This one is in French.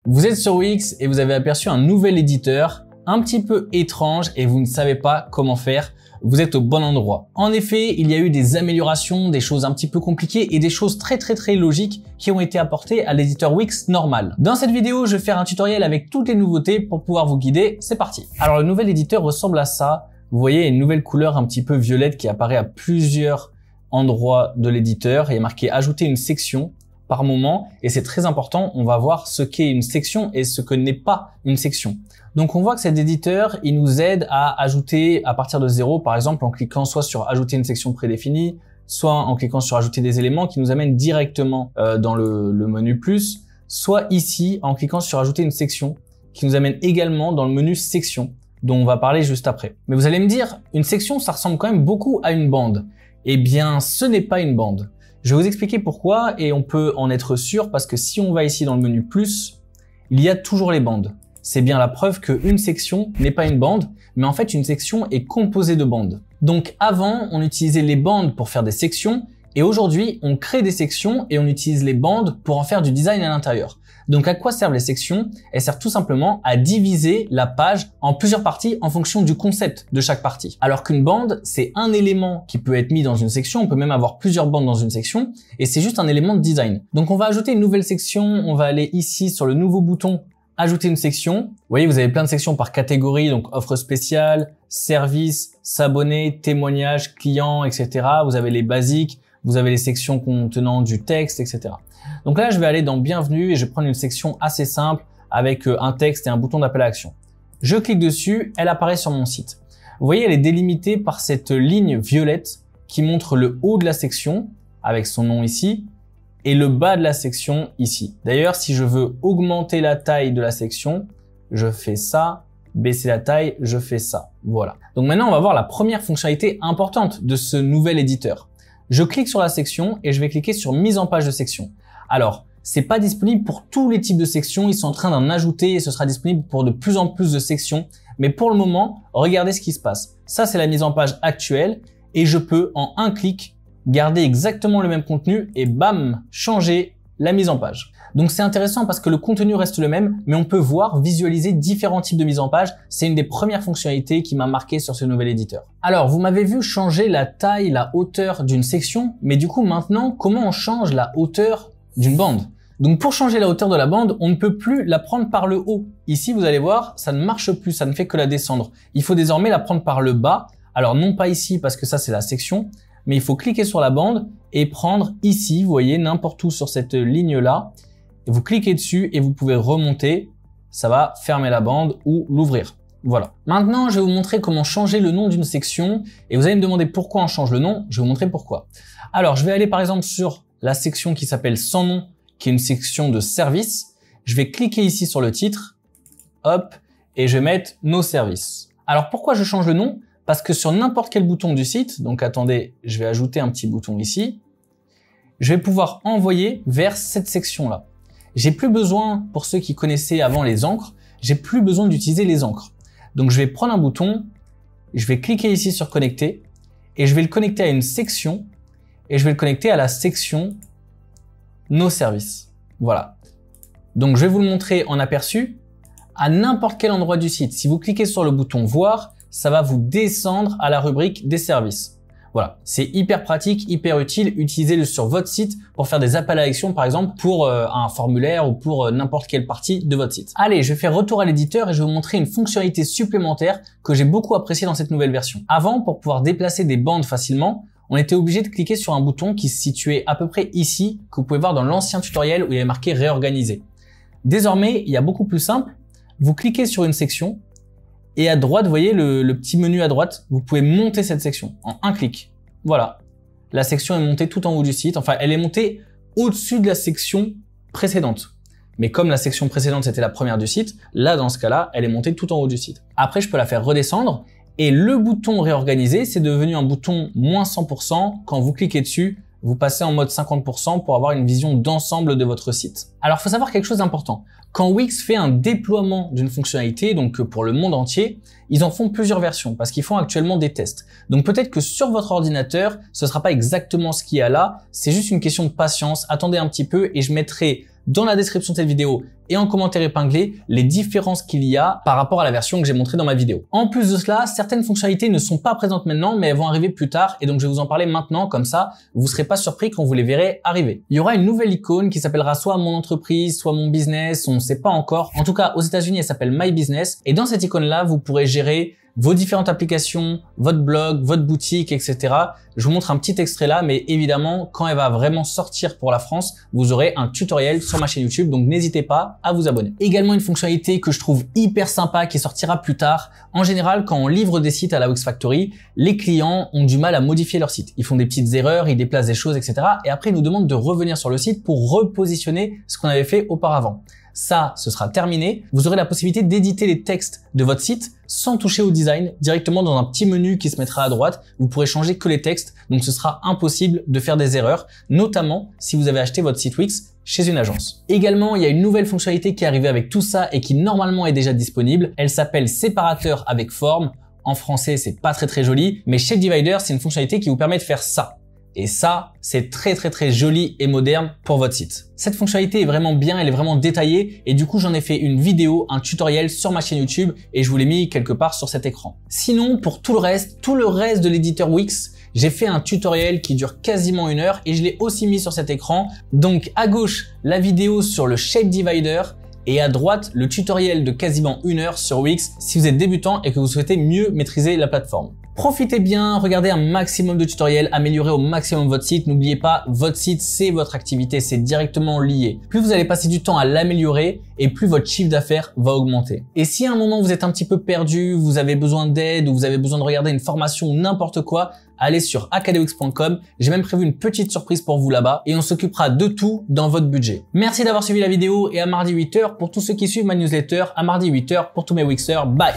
Vous êtes sur Wix et vous avez aperçu un nouvel éditeur un petit peu étrange et vous ne savez pas comment faire. Vous êtes au bon endroit. En effet, il y a eu des améliorations, des choses un petit peu compliquées et des choses très logiques qui ont été apportées à l'éditeur Wix normal. Dans cette vidéo, je vais faire un tutoriel avec toutes les nouveautés pour pouvoir vous guider. C'est parti. Alors le nouvel éditeur ressemble à ça. Vous voyez une nouvelle couleur un petit peu violette qui apparaît à plusieurs endroits de l'éditeur. Il y a marqué ajouter une section par moment et c'est très important. On va voir ce qu'est une section et ce que n'est pas une section. Donc on voit que cet éditeur, il nous aide à ajouter à partir de 0, par exemple en cliquant soit sur ajouter une section prédéfinie, soit en cliquant sur ajouter des éléments qui nous amènent directement dans le menu plus, soit ici en cliquant sur ajouter une section qui nous amène également dans le menu section dont on va parler juste après. Mais vous allez me dire, une section ça ressemble quand même beaucoup à une bande. Eh bien ce n'est pas une bande. Je vais vous expliquer pourquoi et on peut en être sûr parce que si on va ici dans le menu plus, il y a toujours les bandes. C'est bien la preuve qu'une section n'est pas une bande, mais en fait une section est composée de bandes. Donc avant, on utilisait les bandes pour faire des sections et aujourd'hui, on crée des sections et on utilise les bandes pour en faire du design à l'intérieur. Donc à quoi servent les sections? Elles servent tout simplement à diviser la page en plusieurs parties en fonction du concept de chaque partie. Alors qu'une bande, c'est un élément qui peut être mis dans une section, on peut même avoir plusieurs bandes dans une section et c'est juste un élément de design. Donc on va ajouter une nouvelle section, on va aller ici sur le nouveau bouton ajouter une section. Vous voyez, vous avez plein de sections par catégorie, donc offre spéciale, service, s'abonner, témoignage, client, etc. Vous avez les basiques, vous avez les sections contenant du texte, etc. Donc là, je vais aller dans bienvenue et je vais prendre une section assez simple avec un texte et un bouton d'appel à l'action. Je clique dessus, elle apparaît sur mon site. Vous voyez, elle est délimitée par cette ligne violette qui montre le haut de la section avec son nom ici et le bas de la section ici. D'ailleurs, si je veux augmenter la taille de la section, je fais ça, baisser la taille, je fais ça. Voilà. Donc maintenant, on va voir la première fonctionnalité importante de ce nouvel éditeur. Je clique sur la section et je vais cliquer sur mise en page de section. Alors, c'est pas disponible pour tous les types de sections, ils sont en train d'en ajouter et ce sera disponible pour de plus en plus de sections. Mais pour le moment, regardez ce qui se passe. Ça, c'est la mise en page actuelle et je peux en un clic garder exactement le même contenu et bam, changer la mise en page. Donc c'est intéressant parce que le contenu reste le même, mais on peut voir, visualiser différents types de mise en page. C'est une des premières fonctionnalités qui m'a marqué sur ce nouvel éditeur. Alors, vous m'avez vu changer la taille, la hauteur d'une section, mais du coup maintenant, comment on change la hauteur d'une bande? Donc pour changer la hauteur de la bande, on ne peut plus la prendre par le haut. Ici, vous allez voir, ça ne marche plus, ça ne fait que la descendre. Il faut désormais la prendre par le bas. Alors non pas ici parce que ça c'est la section, mais il faut cliquer sur la bande et prendre ici, vous voyez, n'importe où sur cette ligne-là. Vous cliquez dessus et vous pouvez remonter. Ça va fermer la bande ou l'ouvrir. Voilà. Maintenant, je vais vous montrer comment changer le nom d'une section. Et vous allez me demander pourquoi on change le nom. Je vais vous montrer pourquoi. Alors, je vais aller par exemple sur la section qui s'appelle sans nom, qui est une section de service. Je vais cliquer ici sur le titre. Hop. Et je vais mettre nos services. Alors, pourquoi je change le nom? Parce que sur n'importe quel bouton du site, donc attendez, je vais ajouter un petit bouton ici, je vais pouvoir envoyer vers cette section-là. J'ai plus besoin, pour ceux qui connaissaient avant les encres, j'ai plus besoin d'utiliser les encres. Donc je vais prendre un bouton, je vais cliquer ici sur connecter et je vais le connecter à une section et je vais le connecter à la section nos services. Voilà. Donc je vais vous le montrer en aperçu à n'importe quel endroit du site. Si vous cliquez sur le bouton voir, ça va vous descendre à la rubrique des services. Voilà, c'est hyper pratique, hyper utile. Utilisez-le sur votre site pour faire des appels à l'action, par exemple, pour un formulaire ou pour n'importe quelle partie de votre site. Allez, je vais faire retour à l'éditeur et je vais vous montrer une fonctionnalité supplémentaire que j'ai beaucoup appréciée dans cette nouvelle version. Avant, pour pouvoir déplacer des bandes facilement, on était obligé de cliquer sur un bouton qui se situait à peu près ici, que vous pouvez voir dans l'ancien tutoriel où il y avait marqué réorganiser. Désormais, il y a beaucoup plus simple. Vous cliquez sur une section. Et à droite, vous voyez le petit menu à droite, vous pouvez monter cette section en un clic. Voilà. La section est montée tout en haut du site. Enfin, elle est montée au-dessus de la section précédente. Mais comme la section précédente, c'était la première du site, là, dans ce cas-là, elle est montée tout en haut du site. Après, je peux la faire redescendre. Et le bouton réorganiser, c'est devenu un bouton moins 100%. Quand vous cliquez dessus, vous passez en mode 50% pour avoir une vision d'ensemble de votre site. Alors, il faut savoir quelque chose d'important. Quand Wix fait un déploiement d'une fonctionnalité, donc pour le monde entier, ils en font plusieurs versions parce qu'ils font actuellement des tests. Donc peut-être que sur votre ordinateur, ce sera pas exactement ce qu'il y a là. C'est juste une question de patience. Attendez un petit peu et je mettrai dans la description de cette vidéo et en commentaire épinglé les différences qu'il y a par rapport à la version que j'ai montrée dans ma vidéo. En plus de cela, certaines fonctionnalités ne sont pas présentes maintenant, mais elles vont arriver plus tard et donc je vais vous en parler maintenant, comme ça vous ne serez pas surpris quand vous les verrez arriver. Il y aura une nouvelle icône qui s'appellera soit mon entreprise, soit mon business, on ne sait pas encore. En tout cas, aux États-Unis, elle s'appelle My Business et dans cette icône-là, vous pourrez gérer vos différentes applications, votre blog, votre boutique, etc. Je vous montre un petit extrait là, mais évidemment, quand elle va vraiment sortir pour la France, vous aurez un tutoriel sur ma chaîne YouTube, donc n'hésitez pas à vous abonner. Également une fonctionnalité que je trouve hyper sympa, qui sortira plus tard. En général, quand on livre des sites à la Wix Factory, les clients ont du mal à modifier leur site. Ils font des petites erreurs, ils déplacent des choses, etc. Et après, ils nous demandent de revenir sur le site pour repositionner ce qu'on avait fait auparavant. Ça, ce sera terminé. Vous aurez la possibilité d'éditer les textes de votre site sans toucher au design, directement dans un petit menu qui se mettra à droite. Vous pourrez changer que les textes, donc ce sera impossible de faire des erreurs, notamment si vous avez acheté votre site Wix chez une agence. Également, il y a une nouvelle fonctionnalité qui est arrivée avec tout ça et qui normalement est déjà disponible. Elle s'appelle séparateur avec forme. En français, c'est pas très joli, mais Shape Divider, c'est une fonctionnalité qui vous permet de faire ça. Et ça, c'est très joli et moderne pour votre site. Cette fonctionnalité est vraiment bien, elle est vraiment détaillée et du coup, j'en ai fait une vidéo, un tutoriel sur ma chaîne YouTube et je vous l'ai mis quelque part sur cet écran. Sinon, pour tout le reste de l'éditeur Wix, j'ai fait un tutoriel qui dure quasiment 1 heure et je l'ai aussi mis sur cet écran. Donc à gauche, la vidéo sur le Shape Divider et à droite, le tutoriel de quasiment 1 heure sur Wix si vous êtes débutant et que vous souhaitez mieux maîtriser la plateforme. Profitez bien, regardez un maximum de tutoriels, améliorez au maximum votre site. N'oubliez pas, votre site, c'est votre activité, c'est directement lié. Plus vous allez passer du temps à l'améliorer et plus votre chiffre d'affaires va augmenter. Et si à un moment vous êtes un petit peu perdu, vous avez besoin d'aide ou vous avez besoin de regarder une formation ou n'importe quoi, allez sur acadewix.com. J'ai même prévu une petite surprise pour vous là-bas et on s'occupera de tout dans votre budget. Merci d'avoir suivi la vidéo et à mardi 8 h pour tous ceux qui suivent ma newsletter, à mardi 8 h pour tous mes Wixers. Bye!